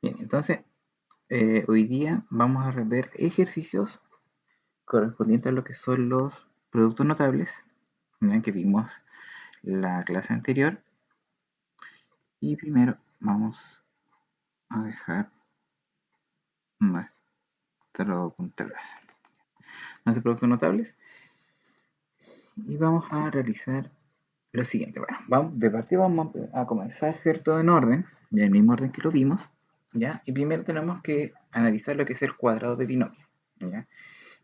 Bien, entonces hoy día vamos a ver ejercicios correspondientes a lo que son los productos notables, ¿ya? Que vimos la clase anterior. Y primero vamos a dejar nuestro punto nuestros productos notables y vamos a realizar lo siguiente. Bueno, de partida vamos a comenzar, ¿cierto? En orden, en el mismo orden que lo vimos, ¿ya? Y primero tenemos que analizar lo que es el cuadrado de binomio, ¿ya?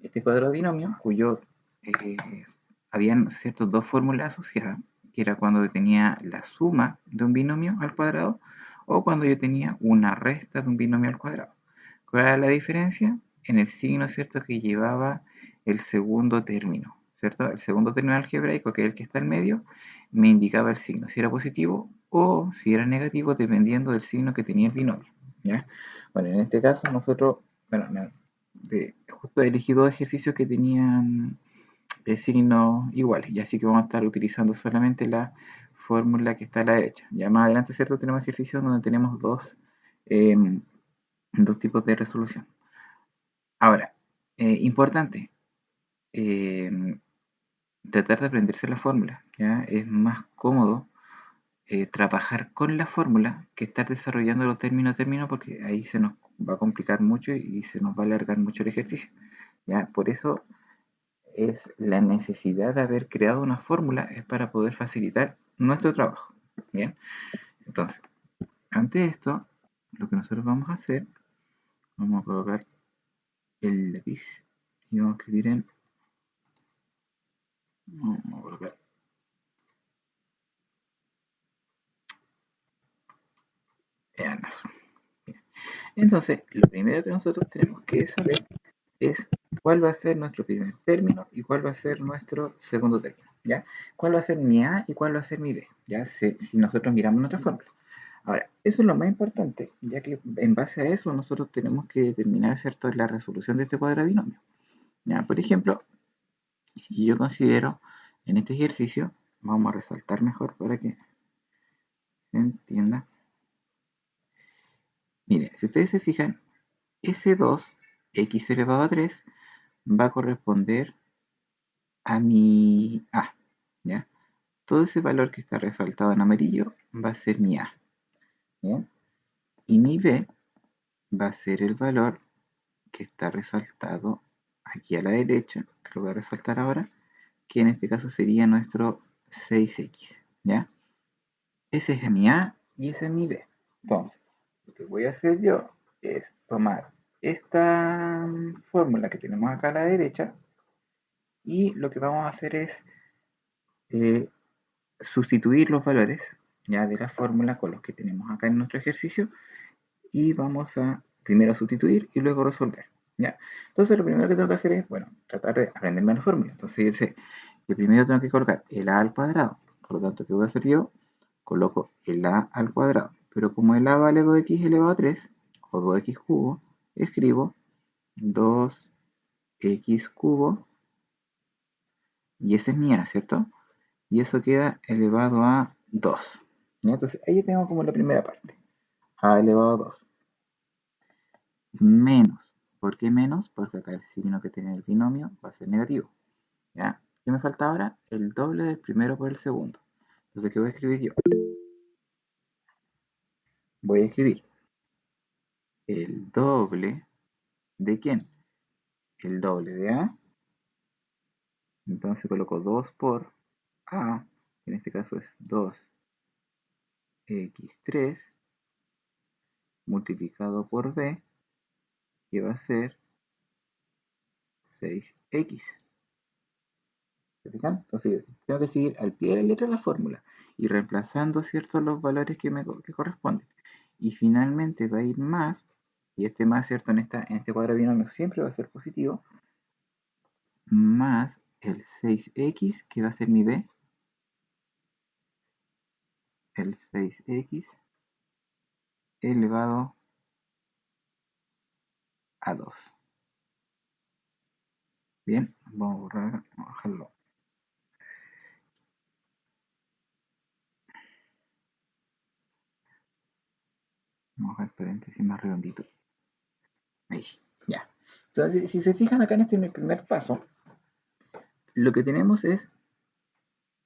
Este cuadrado de binomio, cuyo eh, habían ciertas dos fórmulas asociadas, que era cuando yo tenía la suma de un binomio al cuadrado o cuando yo tenía una resta de un binomio al cuadrado. ¿Cuál era la diferencia? En el signo, ¿cierto?, que llevaba el segundo término, ¿cierto? El segundo término algebraico, que es el que está en medio, me indicaba el signo, si era positivo o si era negativo, dependiendo del signo que tenía el binomio, ¿ya? Bueno, en este caso nosotros, bueno, justo elegí dos ejercicios que tenían signos iguales, y así que vamos a estar utilizando solamente la fórmula que está a la derecha. Ya más adelante, ¿cierto? Tenemos ejercicios donde tenemos dos tipos de resolución. Ahora, importante, eh, tratar de aprenderse la fórmula, ¿ya? Es más cómodo trabajar con la fórmula que estar desarrollándolo término a término, porque ahí se nos va a complicar mucho y se nos va a alargar mucho el ejercicio, ¿ya? Por eso es la necesidad de haber creado una fórmula es para poder facilitar nuestro trabajo, ¿bien? Entonces, ante esto, lo que nosotros vamos a hacer, vamos a colocar el lápiz y vamos a escribir vamos a colocar en Amazon. Bien. Entonces, lo primero que nosotros tenemos que saber es cuál va a ser nuestro primer término y cuál va a ser nuestro segundo término, ¿ya? ¿Cuál va a ser mi A y cuál va a ser mi B? ¿Ya? Si nosotros miramos nuestra fórmula. Ahora, eso es lo más importante, ya que en base a eso nosotros tenemos que determinar, ¿cierto?, la resolución de este cuadrado binomio. ¿Ya? Por ejemplo, si yo considero en este ejercicio, vamos a resaltar mejor para que se entienda. Mire, si ustedes se fijan, ese 2 x elevado a 3 va a corresponder a mi A, ¿ya? Todo ese valor que está resaltado en amarillo va a ser mi A, ¿bien? Y mi B va a ser el valor que está resaltado aquí a la derecha, que lo voy a resaltar ahora, que en este caso sería nuestro 6x, ¿ya? Ese es mi A y ese es mi B. Entonces, lo que voy a hacer yo es tomar esta fórmula que tenemos acá a la derecha y lo que vamos a hacer es eh, sustituir los valores ya de la fórmula con los que tenemos acá en nuestro ejercicio y vamos a primero sustituir y luego resolver, ¿ya? Entonces lo primero que tengo que hacer es, bueno, tratar de aprenderme la fórmula. Entonces yo sé que primero tengo que colocar el a al cuadrado. Por lo tanto, ¿qué voy a hacer yo? Coloco el a al cuadrado. Pero como el a vale 2x elevado a 3, o 2x cubo, escribo 2x cubo, y ese es mi a, ¿cierto? Y eso queda elevado a 2. ¿Ya? Entonces ahí tengo como la primera parte. A elevado a 2. Menos. ¿Por qué menos? Porque acá el signo que tiene el binomio va a ser negativo, ¿ya? ¿Qué me falta ahora? El doble del primero por el segundo. Entonces, ¿qué voy a escribir yo? Voy a escribir el doble de ¿quién? El doble de A. Entonces coloco 2 por A, que en este caso es 2x3, multiplicado por B, que va a ser 6x. ¿Se fijan? Entonces tengo que seguir al pie de la letra la fórmula y reemplazando, ¿cierto?, los valores que corresponden. Y finalmente va a ir más, y este más, ¿cierto?, en este cuadro binomio siempre va a ser positivo, más el 6x, que va a ser mi b, el 6x elevado a 2. Bien, vamos a borrar, vamos a dejarlo. Vamos a ver paréntesis más redondito. Ahí sí, ya. Entonces, si se fijan acá en este primer paso, lo que tenemos es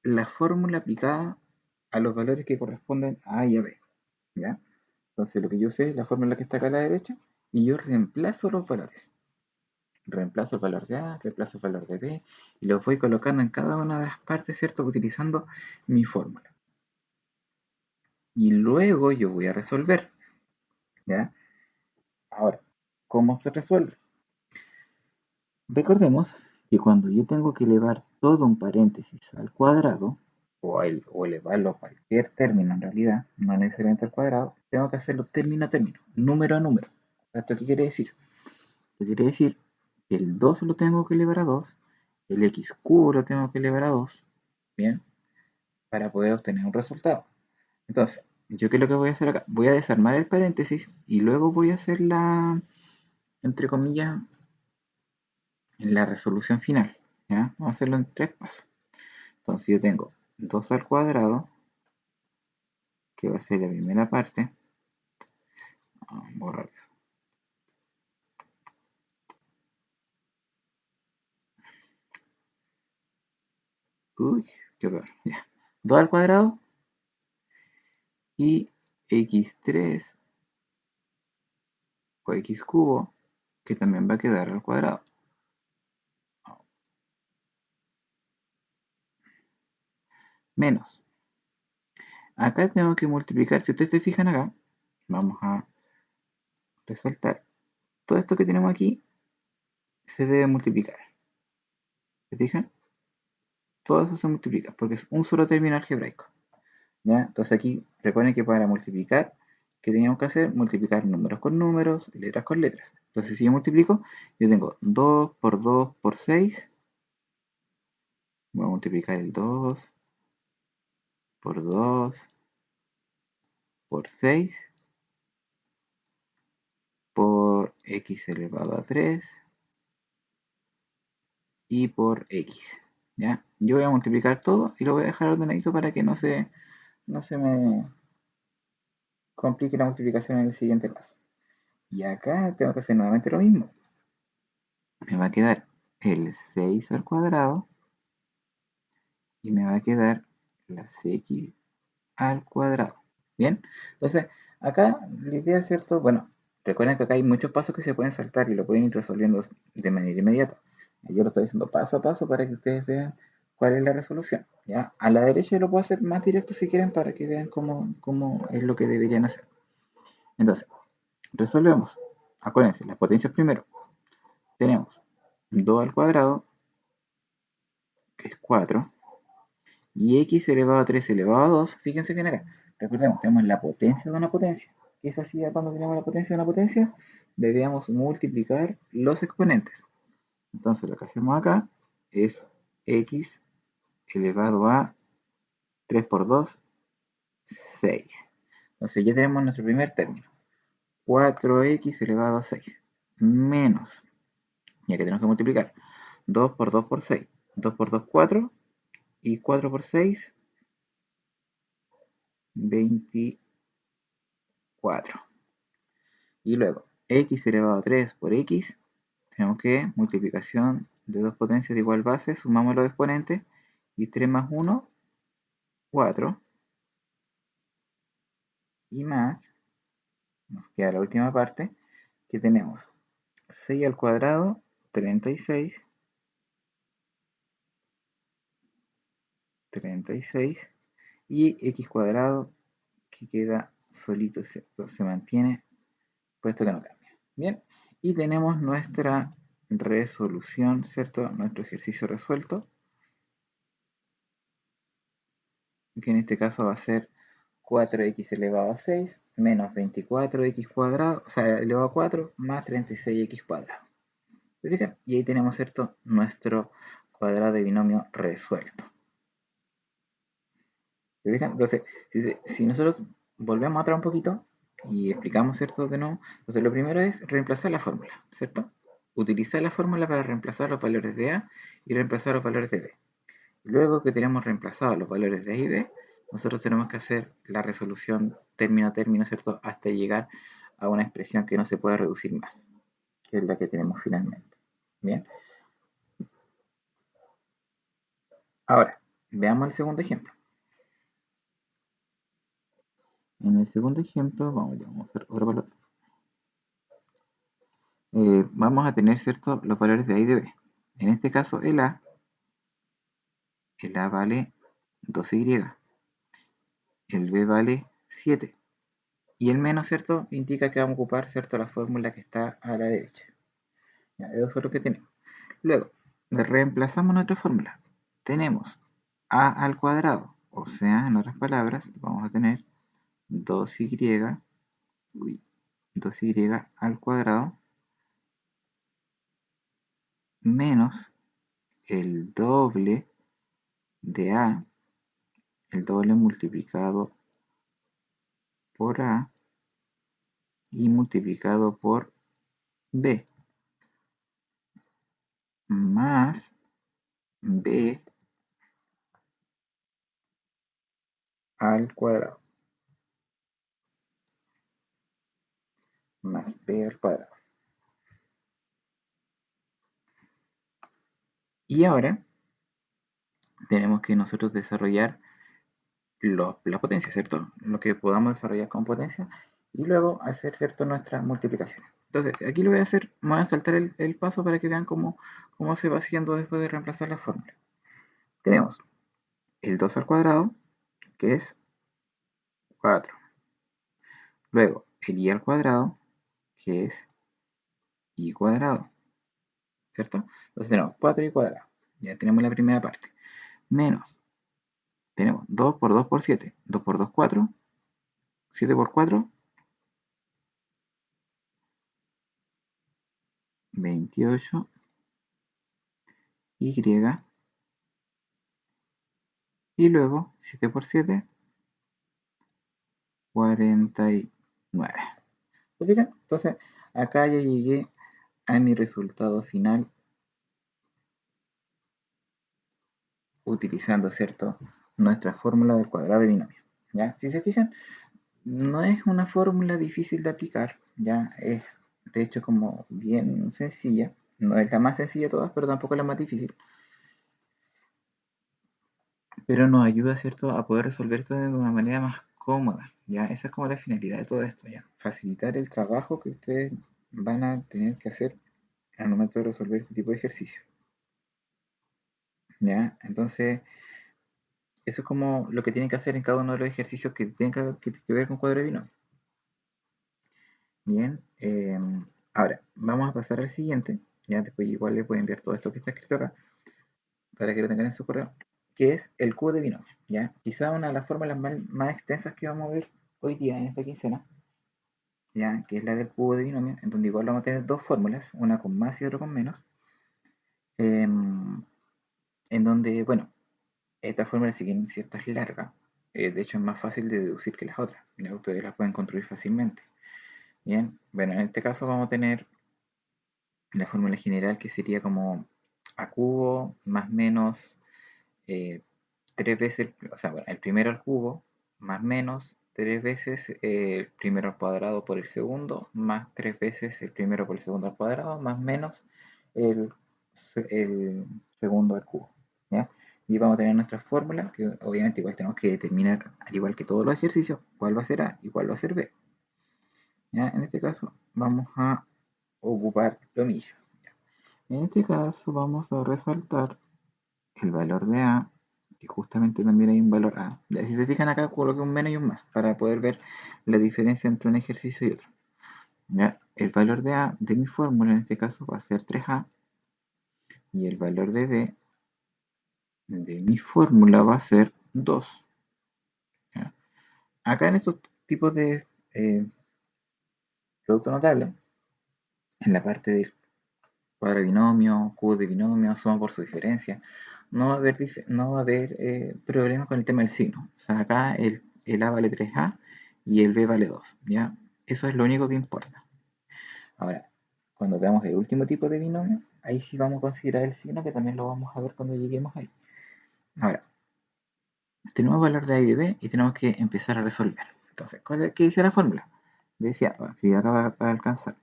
la fórmula aplicada a los valores que corresponden a A y a B. ¿Ya? Entonces lo que yo sé es la fórmula que está acá a la derecha y yo reemplazo los valores. Reemplazo el valor de A, reemplazo el valor de B y los voy colocando en cada una de las partes, ¿cierto? Utilizando mi fórmula. Y luego yo voy a resolver, ¿ya? Ahora, ¿cómo se resuelve? Recordemos que cuando yo tengo que elevar todo un paréntesis al cuadrado, o elevarlo a cualquier término en realidad, no necesariamente al cuadrado, tengo que hacerlo término a término, número a número. ¿Esto qué quiere decir? Esto quiere decir que el 2 lo tengo que elevar a 2, el x cubo lo tengo que elevar a 2, ¿bien? Para poder obtener un resultado. Entonces, ¿yo qué es lo que voy a hacer acá? Voy a desarmar el paréntesis y luego voy a hacer entre comillas, en la resolución final. ¿Ya? Vamos a hacerlo en 3 pasos. Entonces yo tengo 2 al cuadrado, que va a ser la primera parte. Vamos a borrar eso. Uy, qué peor. Ya. 2 al cuadrado y x3 o x cubo, que también va a quedar al cuadrado. Menos. Acá tengo que multiplicar, si ustedes se fijan acá, vamos a resaltar, todo esto que tenemos aquí se debe multiplicar. ¿Se fijan? Todo eso se multiplica porque es un solo término algebraico. ¿Ya? Entonces aquí recuerden que para multiplicar, ¿qué teníamos que hacer? Multiplicar números con números, letras con letras. Entonces si yo multiplico, yo tengo 2 por 2 por 6. Voy a multiplicar el 2 por 2 por 6 por x elevado a 3 y por x. ¿Ya? Yo voy a multiplicar todo y lo voy a dejar ordenadito para que no se me complique la multiplicación en el siguiente paso. Y acá tengo que hacer nuevamente lo mismo. Me va a quedar el 6 al cuadrado y me va a quedar las x al cuadrado. ¿Bien? Entonces, acá la idea es cierto, bueno, recuerden que acá hay muchos pasos que se pueden saltar y lo pueden ir resolviendo de manera inmediata. Yo lo estoy haciendo paso a paso para que ustedes vean cuál es la resolución. ¿Ya? A la derecha yo lo puedo hacer más directo si quieren para que vean cómo es lo que deberían hacer. Entonces, resolvemos. Acuérdense, las potencias primero. Tenemos 2 al cuadrado, que es 4, y x elevado a 3 elevado a 2, fíjense bien acá. Recordemos, tenemos la potencia de una potencia. ¿Qué es así cuando tenemos la potencia de una potencia? Debemos multiplicar los exponentes. Entonces lo que hacemos acá es x elevado a 3 por 2, 6. Entonces ya tenemos nuestro primer término. 4x elevado a 6. Menos, ya que tenemos que multiplicar. 2 por 2 por 6. 2 por 2, 4. Y 4 por 6, 24. Y luego, x elevado a 3 por x, tenemos que multiplicación de dos potencias de igual base, sumamos los exponentes, y 3 más 1, 4, y más, nos queda la última parte, que tenemos 6 al cuadrado, 36, 36, y x cuadrado, que queda solito, ¿cierto? Se mantiene, puesto que no cambia. Bien, y tenemos nuestra resolución, ¿cierto? Nuestro ejercicio resuelto, que en este caso va a ser 4x elevado a 6 menos 24x cuadrado, o sea, elevado a 4 más 36x cuadrado. ¿Se fijan? Y ahí tenemos, ¿cierto? Nuestro cuadrado de binomio resuelto. ¿Se fijan? Entonces, si nosotros volvemos atrás un poquito y explicamos, ¿cierto? De nuevo, entonces lo primero es reemplazar la fórmula, ¿cierto? Utilizar la fórmula para reemplazar los valores de A y reemplazar los valores de B. Luego que tenemos reemplazados los valores de A y B, nosotros tenemos que hacer la resolución término a término, ¿cierto? Hasta llegar a una expresión que no se puede reducir más, que es la que tenemos finalmente. Bien, ahora, veamos el segundo ejemplo. En el segundo ejemplo, vamos a hacer otro valor. Vamos a tener, ¿cierto?, los valores de A y de B. En este caso, el A vale 2Y, el B vale 7. Y el menos, ¿cierto?, indica que vamos a ocupar, ¿cierto?, la fórmula que está a la derecha. Ya, eso es lo que tenemos. Luego, reemplazamos nuestra fórmula. Tenemos A al cuadrado, o sea, en otras palabras, vamos a tener 2Y, 2Y al cuadrado menos el doble de A, el doble multiplicado por A y multiplicado por B, más B al cuadrado, más B al cuadrado. Y ahora tenemos que nosotros desarrollar la potencia, ¿cierto? Lo que podamos desarrollar con potencia y luego hacer, ¿cierto?, nuestras multiplicaciones. Entonces, aquí lo voy a hacer, me voy a saltar el paso para que vean cómo se va haciendo después de reemplazar la fórmula. Tenemos el 2 al cuadrado, que es 4. Luego, el y al cuadrado, que es y cuadrado, ¿cierto? Entonces tenemos 4 y cuadrado. Ya tenemos la primera parte. Menos, tenemos 2 por 2 por 7. 2 por 2, 4. 7 por 4, 28. Y. Y luego 7 por 7, 49. ¿Se fijan? Entonces, acá ya llegué a mi resultado final utilizando, ¿cierto?, nuestra fórmula del cuadrado de binomio. ¿Ya? Si se fijan, no es una fórmula difícil de aplicar, ¿ya? Es, de hecho, como bien sencilla. No es la más sencilla de todas, pero tampoco es la más difícil. Pero nos ayuda, ¿cierto?, a poder resolver esto de una manera más cómoda, ¿ya? Esa es como la finalidad de todo esto, ¿ya? Facilitar el trabajo que ustedes van a tener que hacer al momento de resolver este tipo de ejercicio, ¿ya? Entonces, eso es como lo que tienen que hacer en cada uno de los ejercicios que tienen que ver con cuadro de binomio. Bien, ahora vamos a pasar al siguiente, ya después igual les voy a enviar todo esto que está escrito acá, para que lo tengan en su correo, que es el cubo de binomio, ¿ya? Quizá una de las fórmulas más extensas que vamos a ver hoy día en esta quincena, ¿ya? Que es la del cubo de binomio, en donde igual vamos a tener dos fórmulas, una con más y otra con menos, en donde, bueno, esta fórmula, si bien cierto es larga, de hecho es más fácil de deducir que las otras, ¿ya? Ustedes las pueden construir fácilmente. Bien, bueno, en este caso vamos a tener la fórmula general que sería como a cubo más menos eh, tres veces, o sea, bueno, el primero al cubo más menos tres veces el primero al cuadrado por el segundo, más tres veces el primero por el segundo al cuadrado, más menos el, el segundo al cubo, ¿ya? Y vamos a tener nuestra fórmula, que obviamente igual tenemos que determinar, al igual que todos los ejercicios, cuál va a ser A y cuál va a ser B. ¿Ya? En este caso vamos a ocupar lo mismo. En este caso vamos a resaltar el valor de A, que justamente también hay un valor A. Ya, si se fijan acá coloqué un menos y un más para poder ver la diferencia entre un ejercicio y otro. ¿Ya? El valor de A de mi fórmula en este caso va a ser 3A y el valor de B de mi fórmula va a ser 2. ¿Ya? Acá en estos tipos de producto notable, en la parte del cuadro de binomio, cubo de binomio, suma por su diferencia, no va a haber problemas con el tema del signo. O sea, acá el A vale 3A y el B vale 2, ¿ya? Eso es lo único que importa. Ahora, cuando veamos el último tipo de binomio, ahí sí vamos a considerar el signo, que también lo vamos a ver cuando lleguemos ahí. Ahora, tenemos valor de A y de B y tenemos que empezar a resolver. Entonces, ¿qué dice la fórmula? Decía, escribí acá para alcanzar.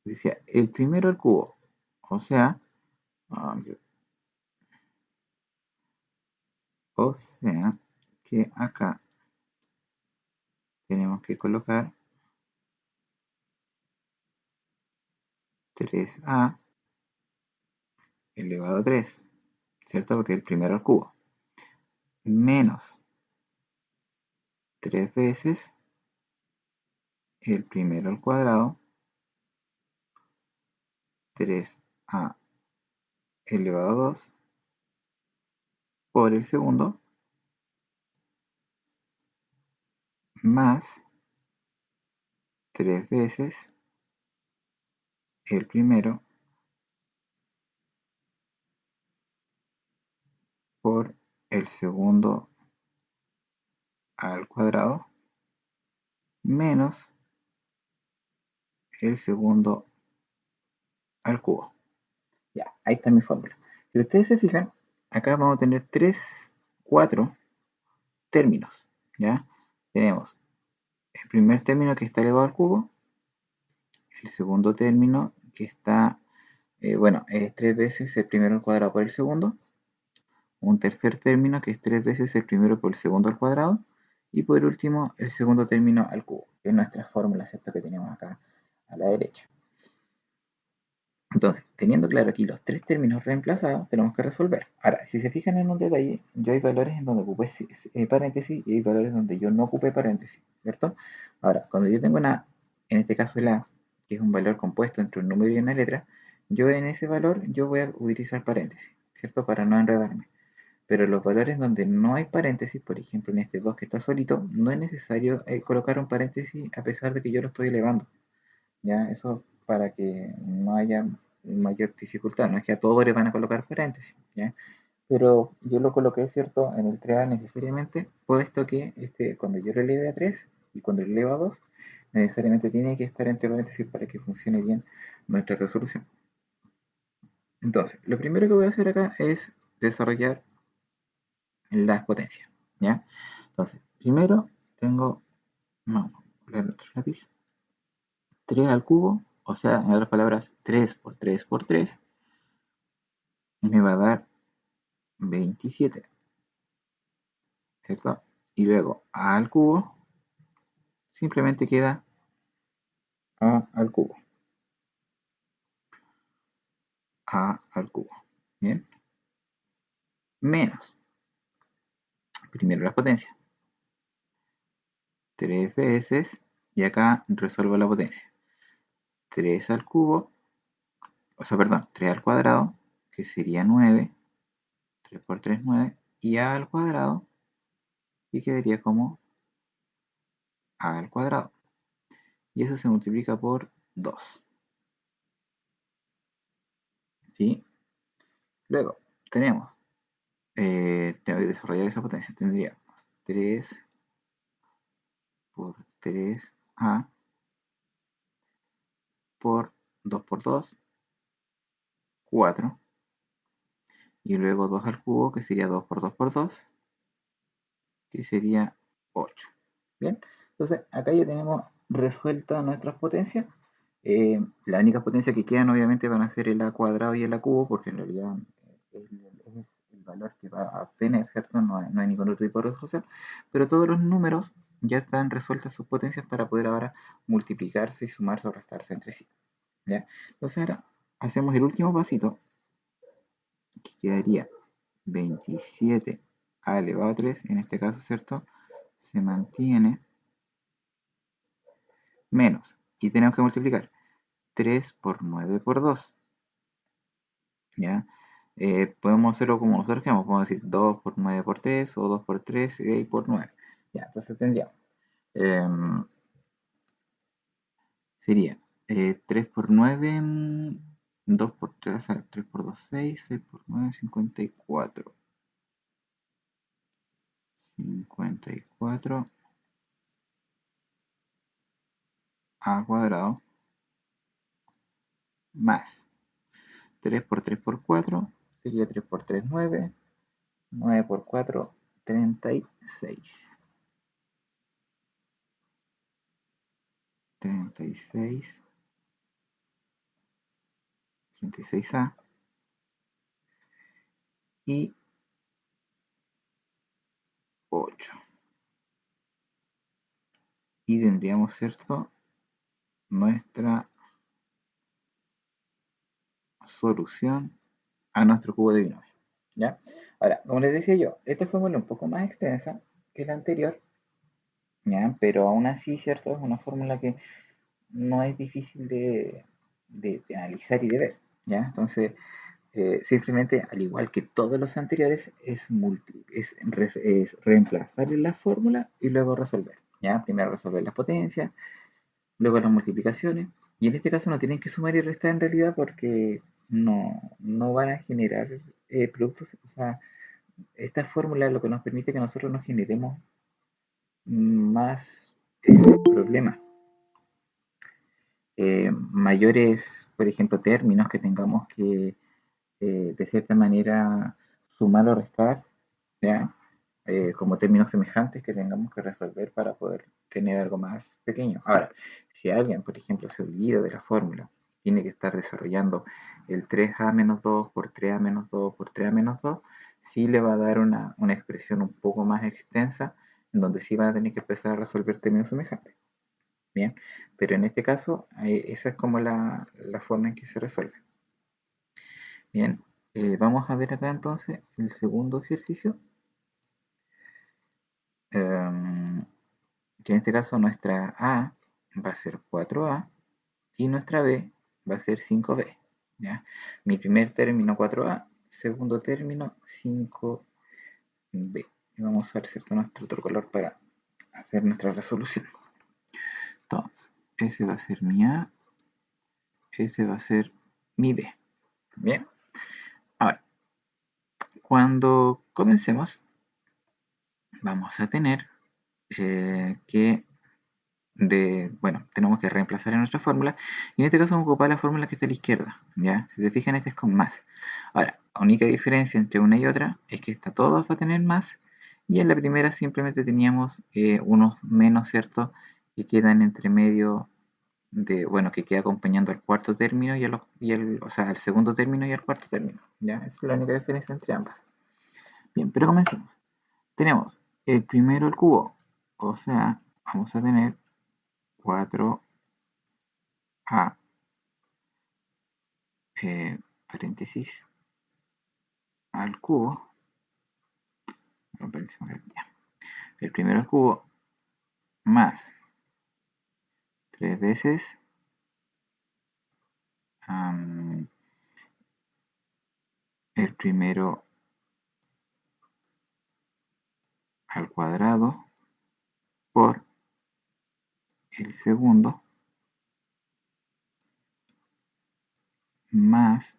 Decía, el primero al cubo. O sea, o sea que acá tenemos que colocar 3a elevado a 3, ¿cierto? Porque es el primero al cubo. Menos 3 veces el primero al cuadrado, 3a elevado a 2 por el segundo, más 3 veces el primero por el segundo al cuadrado, menos el segundo al cubo. Ya, ahí está mi fórmula. Si ustedes se fijan, acá vamos a tener 4 términos, ¿ya? Tenemos el primer término que está elevado al cubo, el segundo término que está, bueno, es 3 veces el primero al cuadrado por el segundo, un tercer término que es 3 veces el primero por el segundo al cuadrado, y por último el segundo término al cubo, que es nuestra fórmula, ¿cierto? Que tenemos acá a la derecha. Entonces, teniendo claro aquí los tres términos reemplazados, tenemos que resolver. Ahora, si se fijan en un detalle, yo hay valores en donde ocupé paréntesis y hay valores donde yo no ocupé paréntesis, ¿cierto? Ahora, cuando yo tengo una, en este caso el A, que es un valor compuesto entre un número y una letra, yo en ese valor yo voy a utilizar paréntesis, ¿cierto? Para no enredarme. Pero los valores donde no hay paréntesis, por ejemplo en este 2 que está solito, no es necesario colocar un paréntesis a pesar de que yo lo estoy elevando. ¿Ya? Eso para que no haya mayor dificultad. No es que a todos les van a colocar paréntesis, ¿ya? Pero yo lo coloqué, ¿cierto? En el 3A necesariamente, puesto que cuando yo lo eleve a 3 y cuando lo eleve a 2, necesariamente tiene que estar entre paréntesis para que funcione bien nuestra resolución. Entonces, lo primero que voy a hacer acá es desarrollar las potencias, ¿ya? Entonces, primero tengo, vamos a poner otro lápiz, 3 al cubo, o sea, en otras palabras, 3 por 3 por 3, me va a dar 27, ¿cierto? Y luego a al cubo, simplemente queda a al cubo, a al cubo, ¿bien? Menos, primero la potencia, 3 veces, y acá resuelvo la potencia, 3 al cubo, o sea, perdón, 3 al cuadrado, que sería 9, 3 por 3, 9, y a al cuadrado, y quedaría como a al cuadrado. Y eso se multiplica por 2, ¿sí? Luego, tenemos, tengo que desarrollar esa potencia, tendríamos 3 por 3a por 2 por 2, 4. Y luego 2 al cubo, que sería 2 por 2 por 2, que sería 8. Bien, entonces acá ya tenemos resueltas nuestras potencias. La única potencia que quedan obviamente van a ser el a cuadrado y el a cubo, porque en realidad es el valor que va a obtener, ¿cierto? No hay ningún otro tipo de resolución, pero todos los números ya están resueltas sus potencias para poder ahora multiplicarse y sumarse o restarse entre sí. ¿Ya? Entonces ahora hacemos el último pasito, que quedaría 27 a elevado a 3, en este caso, ¿cierto? Se mantiene menos, y tenemos que multiplicar 3 por 9 por 2, ¿ya? Podemos hacerlo como nosotros queramos, podemos decir 2 por 9 por 3, o 2 por 3 y por 9. Ya, entonces tendríamos, eh, sería 3 por 9, 2 por 3, 3 por 2, 6, 6 por 9, 54. 54 a cuadrado más 3 por 3 por 4 sería 3 por 3, 9, 9 por 4, 36. 36, 36A y 8. Y tendríamos, ¿cierto?, nuestra solución a nuestro cubo de binomio. ¿Ya? Ahora, como les decía yo, esta fórmula es un poco más extensa que la anterior, ¿ya? Pero aún así, ¿cierto? Es una fórmula que no es difícil de analizar y de ver, ¿ya? Entonces, simplemente, al igual que todos los anteriores, es reemplazar la fórmula y luego resolver, ¿ya? Primero resolver las potencias, luego las multiplicaciones, y en este caso no tienen que sumar y restar en realidad porque no van a generar productos, o sea, esta fórmula lo que nos permite que nosotros nos generemos más problemas, mayores, por ejemplo, términos que tengamos que de cierta manera sumar o restar, ¿ya? Como términos semejantes que tengamos que resolver para poder tener algo más pequeño. Ahora, si alguien, por ejemplo, se olvida de la fórmula, tiene que estar desarrollando el 3a menos 2 por 3a menos 2 por 3a menos 2, sí le va a dar una expresión un poco más extensa, en donde sí van a tener que empezar a resolver términos semejantes. Bien, pero en este caso, esa es como la forma en que se resuelve. Bien, vamos a ver acá entonces el segundo ejercicio, que en este caso nuestra A va a ser 4A y nuestra B va a ser 5B. ¿ya? Mi primer término 4A, segundo término 5B. Y vamos a usar, ¿cierto?, nuestro otro color para hacer nuestra resolución. Entonces, ese va a ser mi A, ese va a ser mi B. Bien, ahora, cuando comencemos, vamos a tener que bueno, tenemos que reemplazar en nuestra fórmula, y en este caso vamos a ocupar la fórmula que está a la izquierda, ¿ya? Si se fijan, este es con más. Ahora, la única diferencia entre una y otra es que esta todas va a tener más, y en la primera simplemente teníamos unos menos, ¿cierto?, que quedan entre medio bueno, que queda acompañando al cuarto término o sea, al segundo término y al cuarto término, ¿ya? Esa es la única diferencia entre ambas. Bien, pero comencemos. Tenemos el primero al cubo, o sea, vamos a tener 4A paréntesis al cubo, el primero al cubo más 3 veces el primero al cuadrado por el segundo más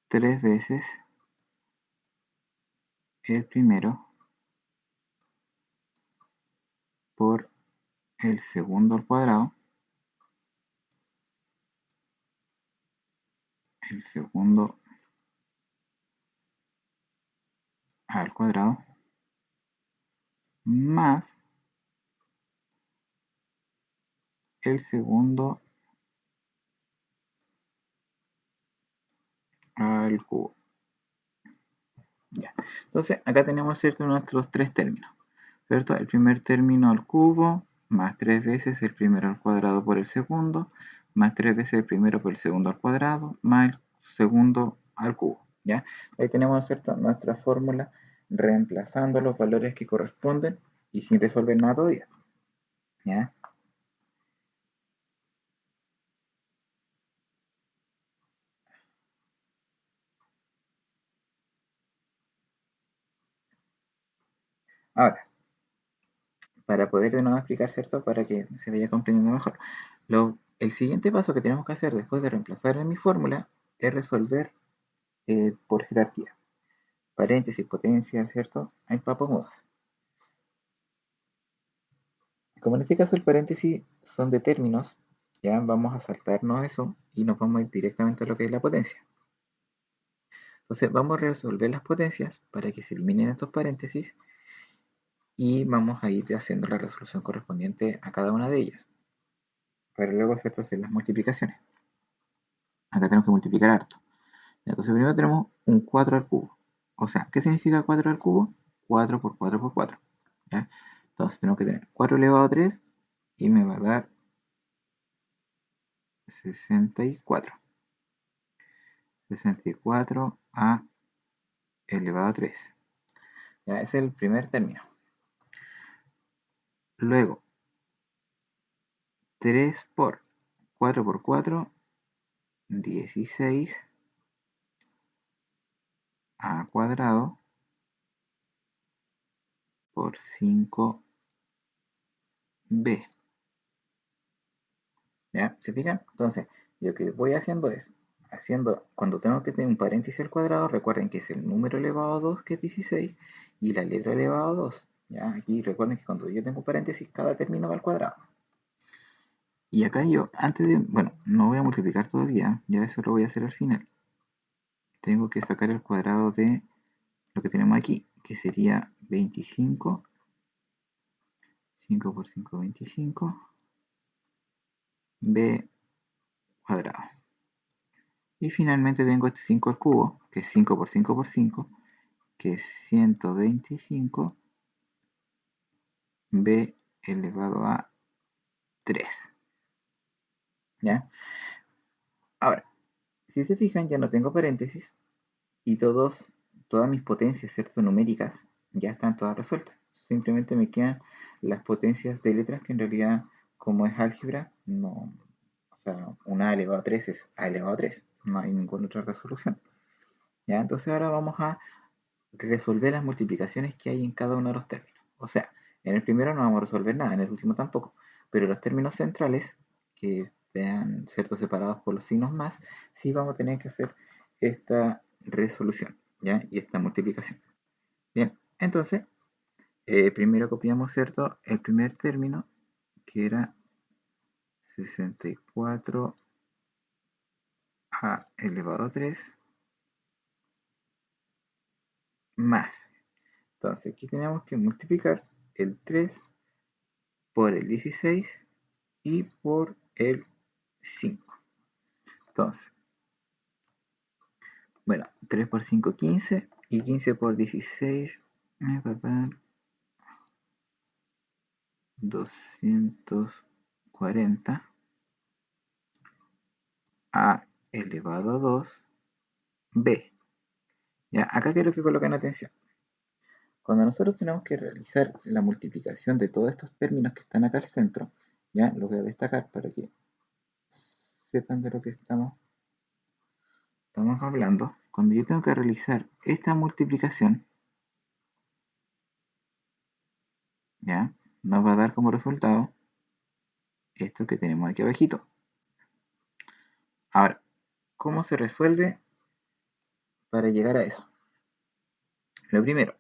3 veces el primero por el segundo al cuadrado, el segundo al cuadrado más el segundo al cubo. Ya. Entonces acá tenemos, ¿cierto?, nuestros tres términos, ¿cierto? El primer término al cubo más 3 veces el primero al cuadrado por el segundo, más 3 veces el primero por el segundo al cuadrado, más el segundo al cubo, ¿ya? Ahí tenemos, ¿cierto?, nuestra fórmula reemplazando los valores que corresponden y sin resolver nada todavía, ¿ya? Ahora, para poder de nuevo explicar, ¿cierto?, para que se vaya comprendiendo mejor, el siguiente paso que tenemos que hacer después de reemplazar en mi fórmula es resolver por jerarquía. Paréntesis, potencia, ¿cierto? Hay papamudos. Como en este caso el paréntesis son de términos, ya vamos a saltarnos eso y nos vamos a ir directamente a lo que es la potencia. Entonces vamos a resolver las potencias para que se eliminen estos paréntesis y vamos a ir haciendo la resolución correspondiente a cada una de ellas. Para luego, ¿cierto?, hacer las multiplicaciones. Acá tenemos que multiplicar harto. Entonces primero tenemos un 4 al cubo. O sea, ¿qué significa 4 al cubo? 4 por 4 por 4. ¿Ya? Entonces tenemos que tener 4 elevado a 3 y me va a dar 64. 64 a elevado a 3. ¿Ya? Ese es el primer término. Luego, 3 por 4 por 4, 16 a cuadrado por 5b. ¿Ya? ¿Se fijan? Entonces, lo que voy haciendo es, cuando tengo que tener un paréntesis al cuadrado, recuerden que es el número elevado a 2, que es 16, y la letra elevado a 2. ¿Ya? Aquí recuerden que cuando yo tengo un paréntesis, cada término va al cuadrado. Y acá yo, bueno, no voy a multiplicar todavía, ya eso lo voy a hacer al final. Tengo que sacar el cuadrado de lo que tenemos aquí, que sería 25. 5 por 5, 25. B cuadrado. Y finalmente tengo este 5 al cubo, que es 5 por 5 por 5, que es 125 b elevado a 3. ¿Ya? Ahora, si se fijan, ya no tengo paréntesis y todas mis potencias, ¿cierto?, numéricas, ya están todas resueltas. Simplemente me quedan las potencias de letras que en realidad, como es álgebra, no, o sea, una a elevado a 3 es a elevado a 3, no hay ninguna otra resolución. ¿Ya? Entonces ahora vamos a resolver las multiplicaciones que hay en cada uno de los términos. O sea, en el primero no vamos a resolver nada, en el último tampoco. Pero los términos centrales, que estén separados por los signos más, sí vamos a tener que hacer esta resolución, ¿ya? Y esta multiplicación. Bien, entonces, primero copiamos, ¿cierto?, el primer término, que era 64 a elevado a 3 más. Entonces, aquí tenemos que multiplicar el 3 por el 16 y por el 5. Entonces, bueno, 3 por 5, 15, y 15 por 16 me va a dar 240 a elevado a 2b. Ya, acá quiero que coloquen atención. Cuando nosotros tenemos que realizar la multiplicación de todos estos términos que están acá al centro, ya los voy a destacar para que sepan de lo que estamos hablando. Cuando yo tengo que realizar esta multiplicación, ya nos va a dar como resultado esto que tenemos aquí abajito. Ahora, ¿cómo se resuelve para llegar a eso? Lo primero,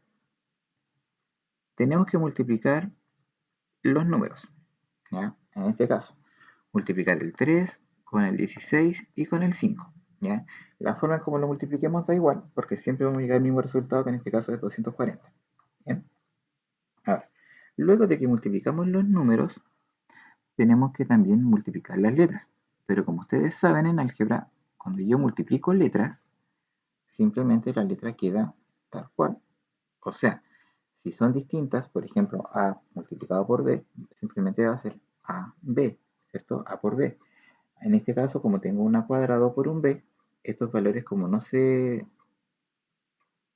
tenemos que multiplicar los números, ¿ya? En este caso, multiplicar el 3 con el 16 y con el 5, ¿ya? La forma en cómo lo multipliquemos da igual, porque siempre vamos a llegar al mismo resultado, que en este caso es 240. ¿Bien? Ahora, luego de que multiplicamos los números, tenemos que también multiplicar las letras. Pero como ustedes saben, en álgebra, cuando yo multiplico letras, simplemente la letra queda tal cual. O sea, si son distintas, por ejemplo, A multiplicado por B, simplemente va a ser AB, ¿cierto? A por B. En este caso, como tengo un A cuadrado por un B, estos valores, como no se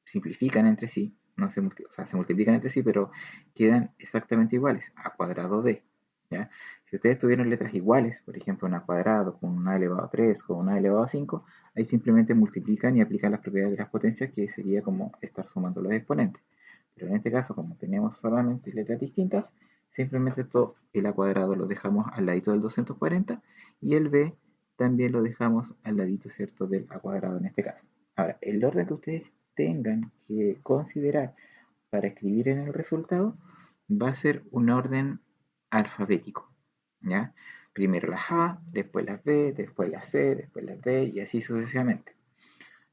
simplifican entre sí, no se, o sea, se multiplican entre sí, pero quedan exactamente iguales, A cuadrado D. ¿Ya? Si ustedes tuvieron letras iguales, por ejemplo, un A cuadrado con un A elevado a 3, con un A elevado a 5, ahí simplemente multiplican y aplican las propiedades de las potencias, que sería como estar sumando los exponentes. Pero en este caso, como tenemos solamente letras distintas, simplemente todo el A cuadrado lo dejamos al ladito del 240 y el B también lo dejamos al ladito, ¿cierto?, del A cuadrado en este caso. Ahora, el orden que ustedes tengan que considerar para escribir en el resultado va a ser un orden alfabético, ¿ya? Primero las A, después las B, después las C, después las D y así sucesivamente,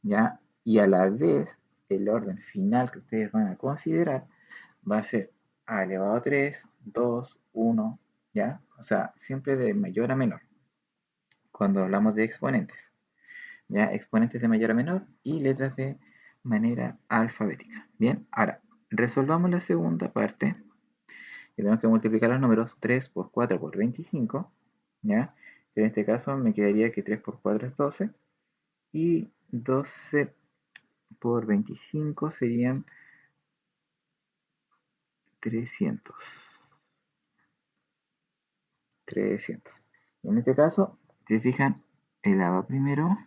¿ya? Y a la vez, el orden final que ustedes van a considerar va a ser a elevado a 3, 2, 1, ¿ya? O sea, siempre de mayor a menor, cuando hablamos de exponentes, ¿ya? Exponentes de mayor a menor y letras de manera alfabética. Bien, ahora, resolvamos la segunda parte, que tenemos que multiplicar los números 3 por 4 por 25, ¿ya? En este caso me quedaría que 3 por 4 es 12, y 12 por 25 serían 300. 300. En este caso, si se fijan, el A va primero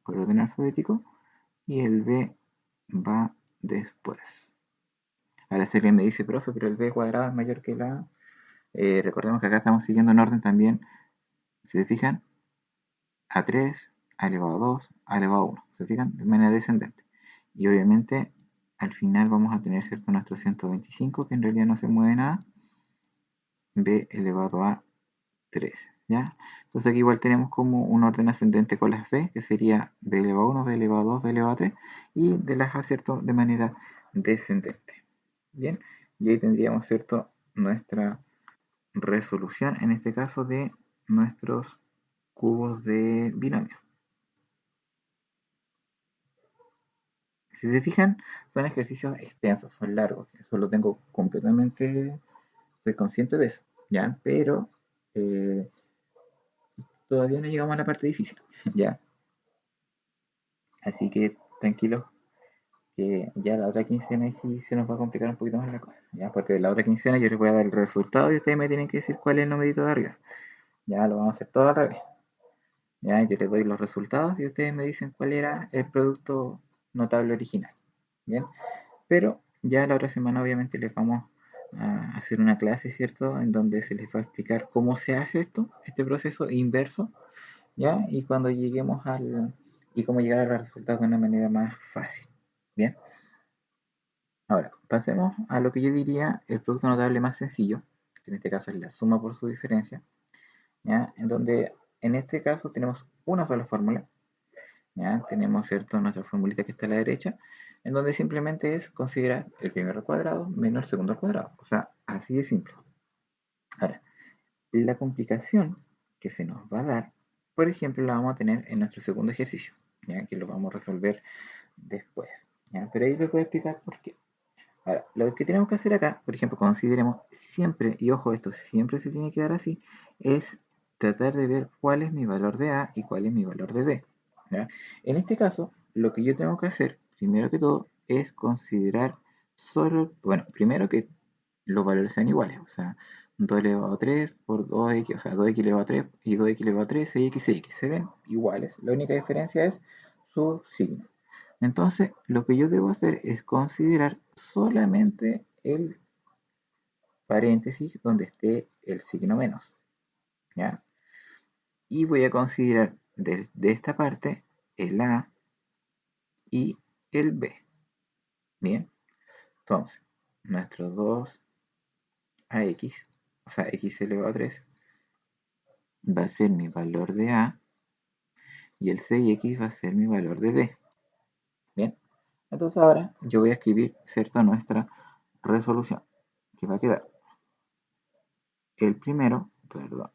por orden alfabético y el B va después. Ahora si alguien me dice, profe, pero el B cuadrado es mayor que el A. Recordemos que acá estamos siguiendo en orden también. Si se fijan, A3, A elevado a 2, A elevado a 1. ¿Se fijan? De manera descendente. Y obviamente al final vamos a tener, ¿cierto?, nuestro 125, que en realidad no se mueve nada. B elevado a 3, ¿ya? Entonces aquí igual tenemos como un orden ascendente con las B, que sería B elevado a 1, B elevado a 2, B elevado a 3, y de las A, ¿cierto?, de manera descendente. Bien, y ahí tendríamos, ¿cierto?, nuestra resolución, en este caso, de nuestros cubos de binomio. Si se fijan, son ejercicios extensos, son largos, eso lo tengo completamente, soy consciente de eso, ¿ya? Pero eh, todavía no llegamos a la parte difícil, ¿ya? Así que tranquilos, que ya la otra quincena y sí se nos va a complicar un poquito más la cosa, ¿ya? Porque de la otra quincena yo les voy a dar el resultado y ustedes me tienen que decir cuál es el numerito de arriba. Ya lo vamos a hacer todo al revés. Ya yo les doy los resultados y ustedes me dicen cuál era el producto notable original. Bien, pero ya la otra semana obviamente les vamos a hacer una clase, ¿cierto? En donde se les va a explicar cómo se hace esto, este proceso inverso, ¿ya? Y cuando lleguemos y cómo llegar a los resultados de una manera más fácil. Bien. Ahora, pasemos a lo que yo diría el producto notable más sencillo, que en este caso es la suma por su diferencia, ¿ya? En donde en este caso tenemos una sola fórmula, ¿ya? Tenemos, ¿cierto?, nuestra formulita que está a la derecha, en donde simplemente es considerar el primero al cuadrado menos el segundo al cuadrado, o sea, así de simple. Ahora, la complicación que se nos va a dar, por ejemplo, la vamos a tener en nuestro segundo ejercicio, ¿ya? Que lo vamos a resolver después, ¿ya? Pero ahí les voy a explicar por qué. Ahora, lo que tenemos que hacer acá, por ejemplo, consideremos siempre, y ojo, esto siempre se tiene que dar así, es tratar de ver cuál es mi valor de A y cuál es mi valor de B, ¿ya? En este caso, lo que yo tengo que hacer, primero que todo, es considerar solo, bueno, primero que los valores sean iguales, o sea, 2 elevado a 3 por 2x, o sea, 2x elevado a 3 y 2x elevado a 3, 6x, 6x, se ven iguales, la única diferencia es su signo. Entonces, lo que yo debo hacer es considerar solamente el paréntesis donde esté el signo menos, ¿ya? Y voy a considerar de esta parte el A y el B. Bien, entonces, nuestro 2ax, o sea, x elevado a 3, va a ser mi valor de A y el 6x va a ser mi valor de B. Bien, entonces ahora yo voy a escribir, ¿cierto?, nuestra resolución, que va a quedar el primero, perdón,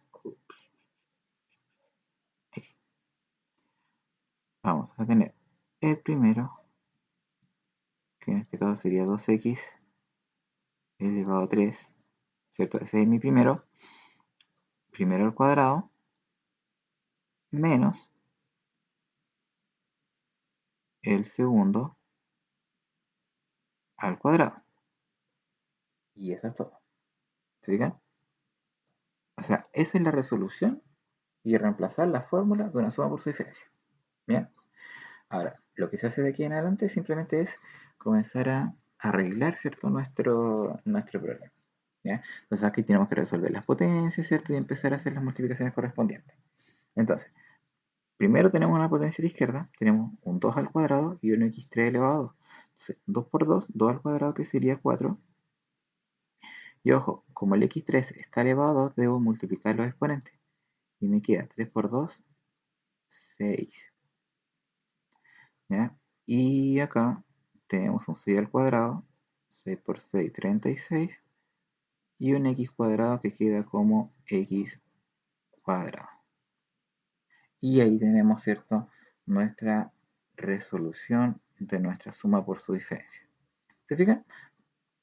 vamos a tener el primero, que en este caso sería 2x elevado a 3, ¿cierto? Ese es mi primero, primero al cuadrado, menos el segundo al cuadrado. Y eso es todo. ¿Se fijan? O sea, esa es la resolución y reemplazar la fórmula de una suma por su diferencia. Bien. Ahora, lo que se hace de aquí en adelante simplemente es comenzar a arreglar, ¿cierto?, nuestro problema. ¿Ya? Entonces aquí tenemos que resolver las potencias, ¿cierto? Y empezar a hacer las multiplicaciones correspondientes. Entonces, primero tenemos una potencia a la izquierda, tenemos un 2 al cuadrado y un x3 elevado a 2. Entonces, 2 por 2, 2 al cuadrado, que sería 4. Y ojo, como el x3 está elevado a 2, debo multiplicar los exponentes. Y me queda 3 por 2, 6. ¿Ya? Y acá tenemos un 6 al cuadrado, 6 por 6, 36. y un x cuadrado que queda como x cuadrado. Y ahí tenemos, ¿cierto?, nuestra resolución de nuestra suma por su diferencia. ¿Se fijan?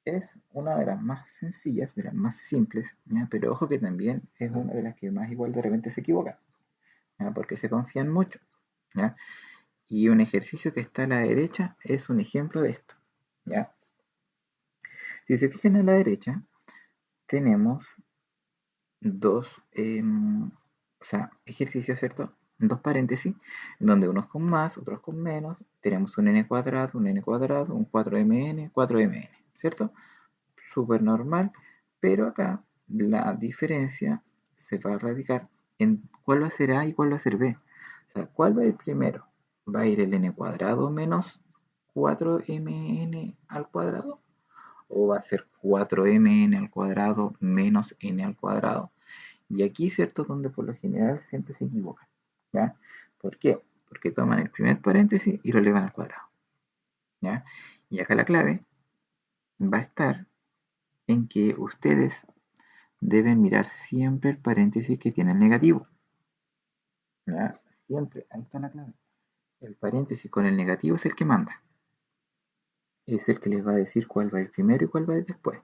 Es una de las más sencillas, de las más simples, ¿ya? Pero ojo que también es una de las que más igual de repente se equivocan, ¿ya? Porque se confían mucho, ¿ya? Y un ejercicio que está a la derecha es un ejemplo de esto, ¿ya? Si se fijan a la derecha, tenemos dos ejercicios, ¿cierto? Dos paréntesis, donde unos con más, otros con menos. Tenemos un n cuadrado, un 4mn, 4mn, ¿cierto? Súper normal, pero acá la diferencia se va a radicar en cuál va a ser A y cuál va a ser B. O sea, ¿cuál va a ir primero? ¿Va a ir el n cuadrado menos 4mn al cuadrado? ¿O va a ser 4mn al cuadrado menos n al cuadrado? Y aquí, ¿cierto? Donde por lo general siempre se equivocan, ¿ya? ¿Por qué? Porque toman el primer paréntesis y lo elevan al cuadrado, ¿ya? Y acá la clave va a estar en que ustedes deben mirar siempre el paréntesis que tiene el negativo, ¿ya? Siempre, ahí está la clave. El paréntesis con el negativo es el que manda. Es el que les va a decir cuál va a ir primero y cuál va a ir después.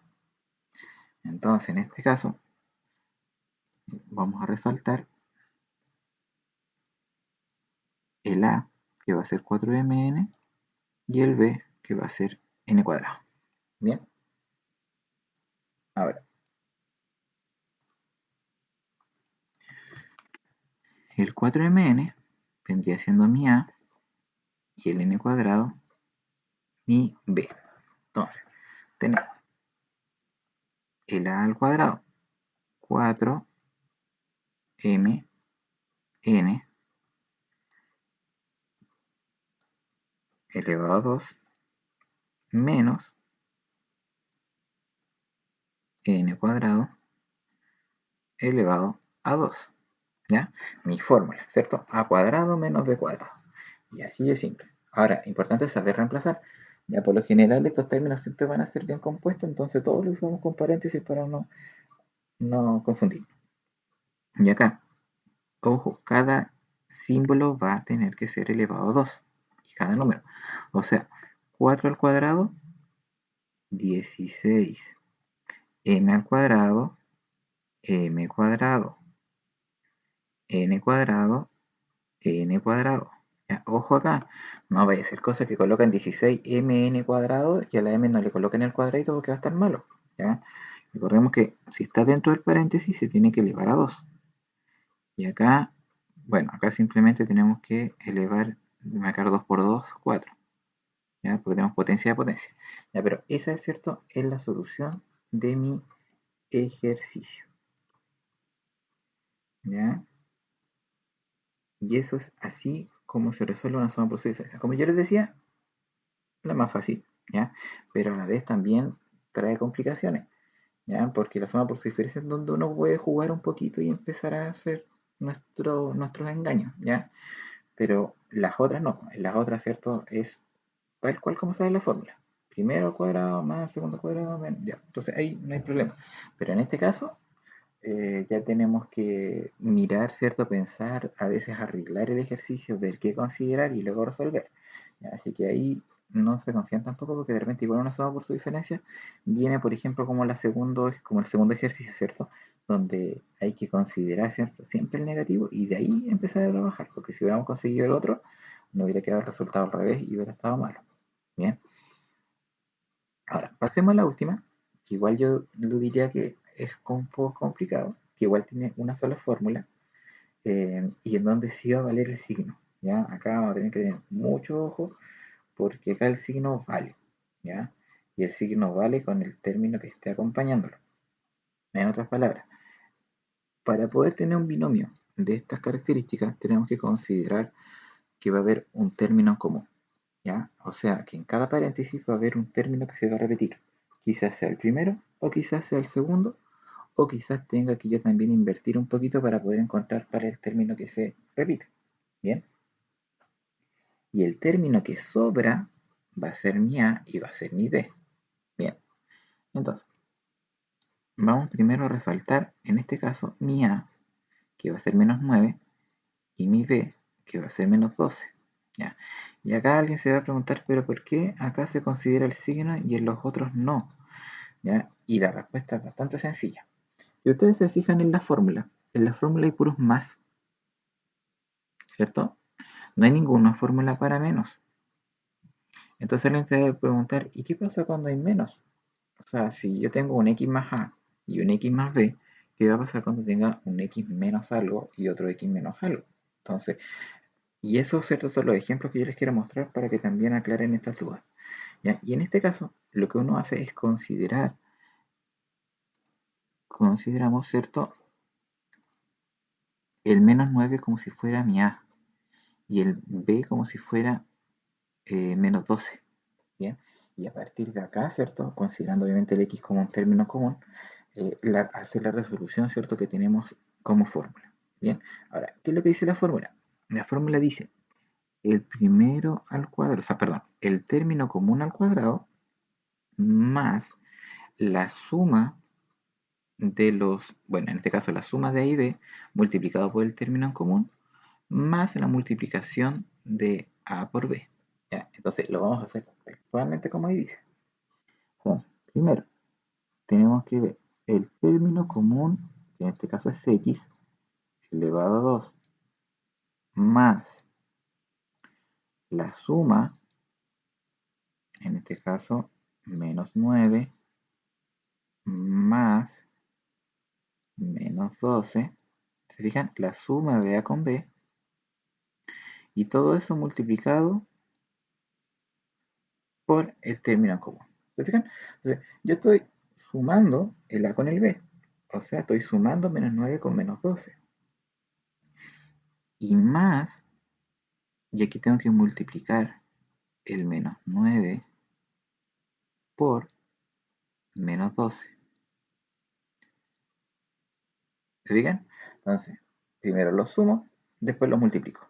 Entonces, en este caso, vamos a resaltar el A, que va a ser 4mn, y el B, que va a ser n cuadrado. Bien, ahora, el 4mn vendría siendo mi A y el n cuadrado mi B. Entonces, tenemos el A al cuadrado, 4m n elevado a 2 menos n cuadrado elevado a 2. ¿Ya? Mi fórmula, ¿cierto? A cuadrado menos b cuadrado. Y así de simple. Ahora, importante saber reemplazar. Ya por lo general estos términos siempre van a ser bien compuestos, entonces todos los usamos con paréntesis para no confundir. Y acá, ojo, cada símbolo va a tener que ser elevado a 2. Y cada número. O sea, 4 al cuadrado, 16. M al cuadrado, m cuadrado. N cuadrado, n cuadrado. Ya, ojo acá, no vaya a ser cosa que colocan 16mn cuadrado y a la m no le coloquen el cuadradito porque va a estar malo. ¿Ya? Recordemos que si está dentro del paréntesis se tiene que elevar a 2. Y acá, bueno, acá simplemente tenemos que elevar, marcar 2 por 2, 4. ¿Ya? Porque tenemos potencia de potencia. ¿Ya? Pero esa es cierto, es la solución de mi ejercicio. ¿Ya? Y eso es así como se resuelve una suma por su diferencia. Como yo les decía, la más fácil, ¿ya? Pero a la vez también trae complicaciones, ¿ya? Porque la suma por su diferencia es donde uno puede jugar un poquito y empezar a hacer nuestros engaños, ¿ya? Pero las otras no, en las otras, ¿cierto? Es tal cual como sale la fórmula. Primero al cuadrado más segundo al cuadrado menos, ya. Entonces ahí no hay problema. Pero en este caso ya tenemos que mirar, ¿cierto? Pensar, a veces arreglar el ejercicio, ver qué considerar y luego resolver. ¿Ya? Así que ahí no se confían tampoco porque de repente igual una suma por su diferencia viene, por ejemplo, como el segundo ejercicio, ¿cierto? Donde hay que considerar, ¿cierto? Siempre el negativo y de ahí empezar a trabajar, porque si hubiéramos conseguido el otro, no hubiera quedado el resultado al revés y hubiera estado malo. Bien. Ahora, pasemos a la última, que igual yo lo diría que es un poco complicado, que igual tiene una sola fórmula, y en donde sí va a valer el signo. ¿Ya? Acá vamos a tener que tener mucho ojo, porque acá el signo vale, ¿ya? Y el signo vale con el término que esté acompañándolo. En otras palabras, para poder tener un binomio de estas características, tenemos que considerar que va a haber un término común, ¿ya? O sea, que en cada paréntesis va a haber un término que se va a repetir. Quizás sea el primero, o quizás sea el segundo, o quizás tenga que yo también invertir un poquito para poder encontrar para el término que se repite. Bien. Y el término que sobra va a ser mi A y va a ser mi B. Bien. Entonces, vamos primero a resaltar, en este caso, mi A, que va a ser menos 9, y mi B, que va a ser menos 12. ¿Ya? Y acá alguien se va a preguntar, pero ¿por qué acá se considera el signo y en los otros no? ¿Ya? Y la respuesta es bastante sencilla. Si ustedes se fijan en la fórmula hay puros más, ¿cierto? No hay ninguna fórmula para menos. Entonces alguien se debe preguntar, ¿y qué pasa cuando hay menos? O sea, si yo tengo un x más a y un x más b, ¿qué va a pasar cuando tenga un x menos algo y otro x menos algo? Entonces, y esos ciertos son los ejemplos que yo les quiero mostrar para que también aclaren estas dudas. ¿Ya? Y en este caso, lo que uno hace es consideramos, ¿cierto? El menos 9 como si fuera mi a y el b como si fuera menos 12. ¿Bien? Y a partir de acá, ¿cierto? Considerando obviamente el x como un término común, hacer la resolución, ¿cierto? Que tenemos como fórmula. Bien, ahora, ¿qué es lo que dice la fórmula? La fórmula dice el primero al cuadrado, o sea, perdón, el término común al cuadrado más la suma de los, bueno, en este caso la suma de A y B multiplicado por el término en común más la multiplicación de A por B. ¿Ya? Entonces lo vamos a hacer textualmente como ahí dice. Entonces, primero, tenemos que ver el término común, que en este caso es x, elevado a 2, más la suma, en este caso menos 9, más menos 12. ¿Se fijan? La suma de A con B, y todo eso multiplicado por el término común. ¿Se fijan? Entonces, yo estoy sumando el A con el B. O sea, estoy sumando menos 9 con menos 12. Y más, y aquí tengo que multiplicar el menos 9 por menos 12. ¿Se fijan? Entonces, primero lo sumo, después lo multiplico.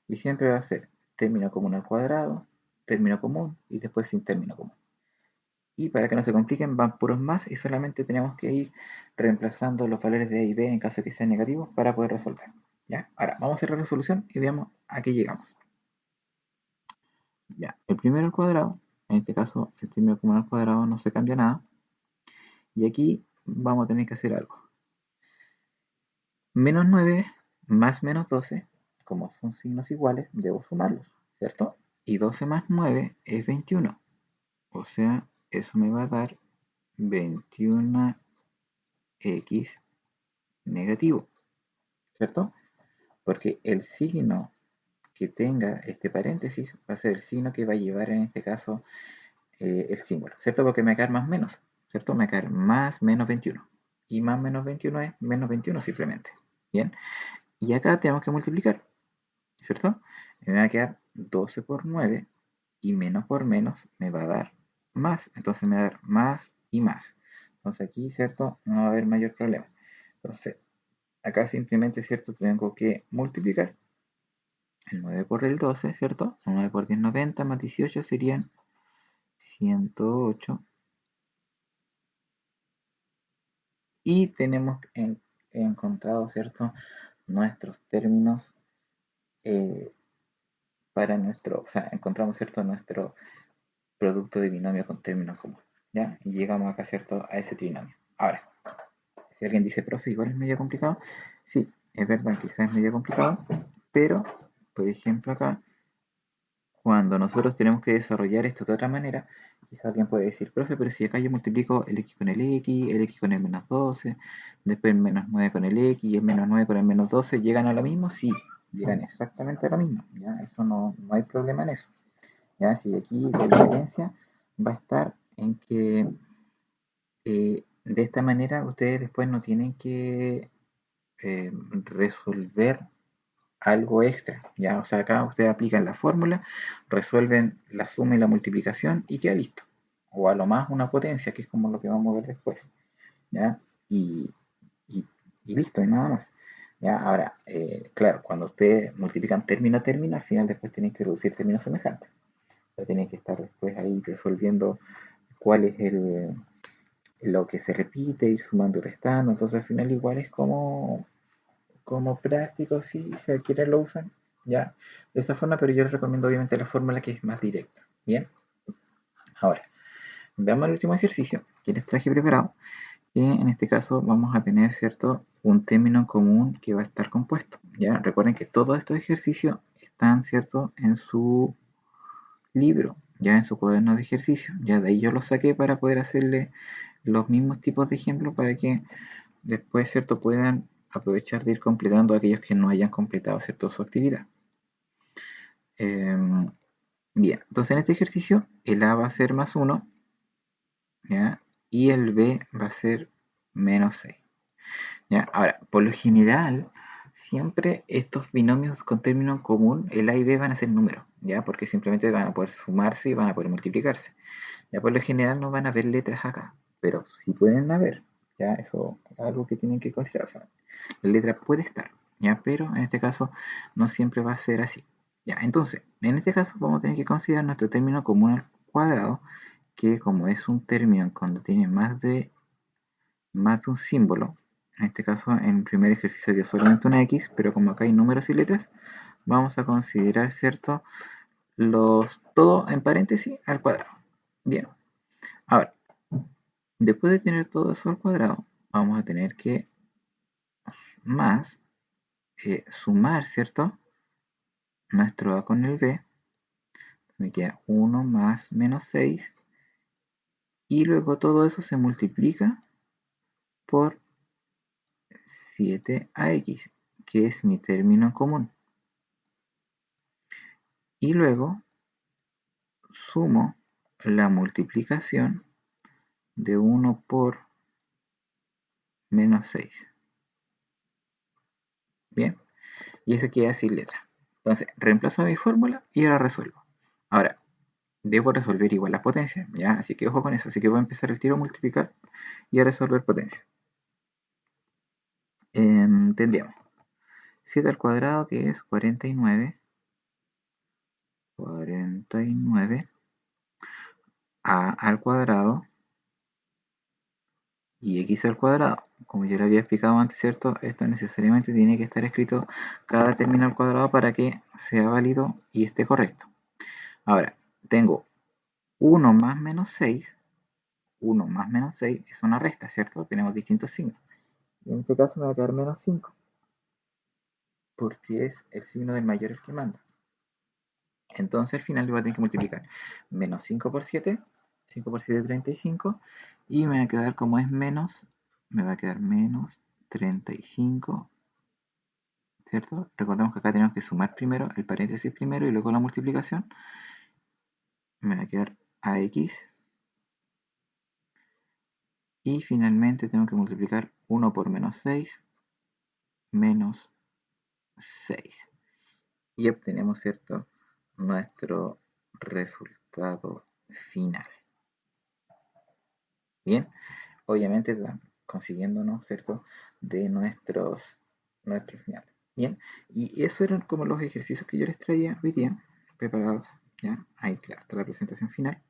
Y siempre va a ser término común al cuadrado, término común y después sin término común. Y para que no se compliquen, van puros más y solamente tenemos que ir reemplazando los valores de A y B en caso de que sean negativos para poder resolver. ¿Ya? Ahora, vamos a hacer la resolución y veamos a qué llegamos. Ya, el primero al cuadrado, en este caso el término común al cuadrado no se cambia nada. Y aquí vamos a tener que hacer algo. Menos 9 más menos 12, como son signos iguales, debo sumarlos, ¿cierto? Y 12 más 9 es 21. O sea, eso me va a dar 21x negativo, ¿cierto? Porque el signo que tenga este paréntesis va a ser el signo que va a llevar en este caso el símbolo, ¿cierto? Porque me va a quedar más menos, ¿cierto? Me va a quedar más menos 21. Y más menos 21 es menos 21 simplemente. Bien. Y acá tenemos que multiplicar, ¿cierto? Me va a quedar 12 por 9 y menos por menos me va a dar más. Entonces me va a dar más y más. Entonces aquí, ¿cierto? No va a haber mayor problema. Entonces, acá simplemente, ¿cierto? Tengo que multiplicar el 9 por el 12, ¿cierto? 9 por 10, 90, más 18 serían 108. Y tenemos encontrado, ¿cierto? Nuestros términos eh, para nuestro, o sea, encontramos, ¿cierto? Nuestro producto de binomio con término común, ¿ya? Y llegamos acá, ¿cierto? A ese trinomio. Ahora, si alguien dice, profe, igual es medio complicado, sí, es verdad, quizás es medio complicado, pero, por ejemplo, acá, cuando nosotros tenemos que desarrollar esto de otra manera, quizás alguien puede decir, profe, pero si acá yo multiplico el x con el x con el menos 12, después el menos 9 con el x y el menos 9 con el menos 12, ¿llegan a lo mismo? Sí, llegan exactamente a lo mismo, ¿ya? Eso no hay problema en eso. ¿Ya? Si aquí la diferencia va a estar en que de esta manera ustedes después no tienen que resolver algo extra, ¿ya? O sea, acá ustedes aplican la fórmula, resuelven la suma y la multiplicación y queda listo. O a lo más una potencia, que es como lo que vamos a ver después, ¿ya? Y, y, y listo, y nada más. ¿Ya? Ahora, claro, cuando ustedes multiplican término a término, al final después tienen que reducir términos semejantes. Tienen que estar después ahí resolviendo cuál es lo que se repite, ir sumando y restando, entonces al final igual es como práctico, si se quieren lo usan, ya, de esa forma, pero yo les recomiendo obviamente la fórmula que es más directa, ¿bien? Ahora, veamos el último ejercicio que les traje preparado, que en este caso vamos a tener, ¿cierto?, un término común que va a estar compuesto, ¿ya? Recuerden que todos estos ejercicios están, ¿cierto?, en su libro, ya en su cuaderno de ejercicio, ya de ahí yo los saqué para poder hacerle los mismos tipos de ejemplos para que después, ¿cierto?, puedan aprovechar de ir completando aquellos que no hayan completado, ¿cierto?, su actividad. Bien, entonces en este ejercicio el A va a ser más 1, ¿ya? Y el B va a ser menos 6. ¿Ya? Ahora, por lo general, siempre estos binomios con término en común, el A y B van a ser números, ¿ya? Porque simplemente van a poder sumarse y van a poder multiplicarse. Ya por lo general no van a haber letras acá, pero sí pueden haber, ¿ya? Eso es algo que tienen que considerar. O sea, la letra puede estar, ¿ya? Pero en este caso no siempre va a ser así. ¿Ya? Entonces, en este caso vamos a tener que considerar nuestro término común al cuadrado, que como es un término cuando tiene más de un símbolo, en este caso en el primer ejercicio dio solamente una X, pero como acá hay números y letras, vamos a considerar, ¿cierto?, todo en paréntesis al cuadrado. Bien, ahora, después de tener todo eso al cuadrado, vamos a tener que más sumar, ¿cierto?, nuestro A con el B. Me queda 1 más menos 6. Y luego todo eso se multiplica por 7ax, que es mi término común. Y luego sumo la multiplicación de 1 por menos 6. Bien, y eso queda sin letra. Entonces, reemplazo mi fórmula y ahora resuelvo. Ahora, debo resolver igual las potencias, ¿ya? Así que ojo con eso. Así que voy a empezar el tiro a multiplicar y a resolver potencias. Tendríamos 7 al cuadrado, que es 49. 49 a al cuadrado y x al cuadrado. Como yo le había explicado antes, ¿cierto? Esto necesariamente tiene que estar escrito cada término al cuadrado para que sea válido y esté correcto. Ahora, tengo 1 más menos 6. 1 más menos 6 es una resta, ¿cierto? Tenemos distintos signos. Y en este caso me va a quedar menos 5, porque es el signo del mayor el que manda. Entonces al final le voy a tener que multiplicar menos 5 por 7, 5 por 7 es 35, y me va a quedar como es menos, me va a quedar menos 35, ¿cierto? Recordemos que acá tenemos que sumar primero, el paréntesis primero y luego la multiplicación. Me va a quedar ax, y finalmente tengo que multiplicar 1 por menos 6, menos 6. Y obtenemos, ¿cierto?, nuestro resultado final. Bien, obviamente consiguiéndonos, ¿cierto?, de nuestros finales. Bien, y esos eran como los ejercicios que yo les traía hoy día, preparados, ¿ya? Ahí, claro, está la presentación final.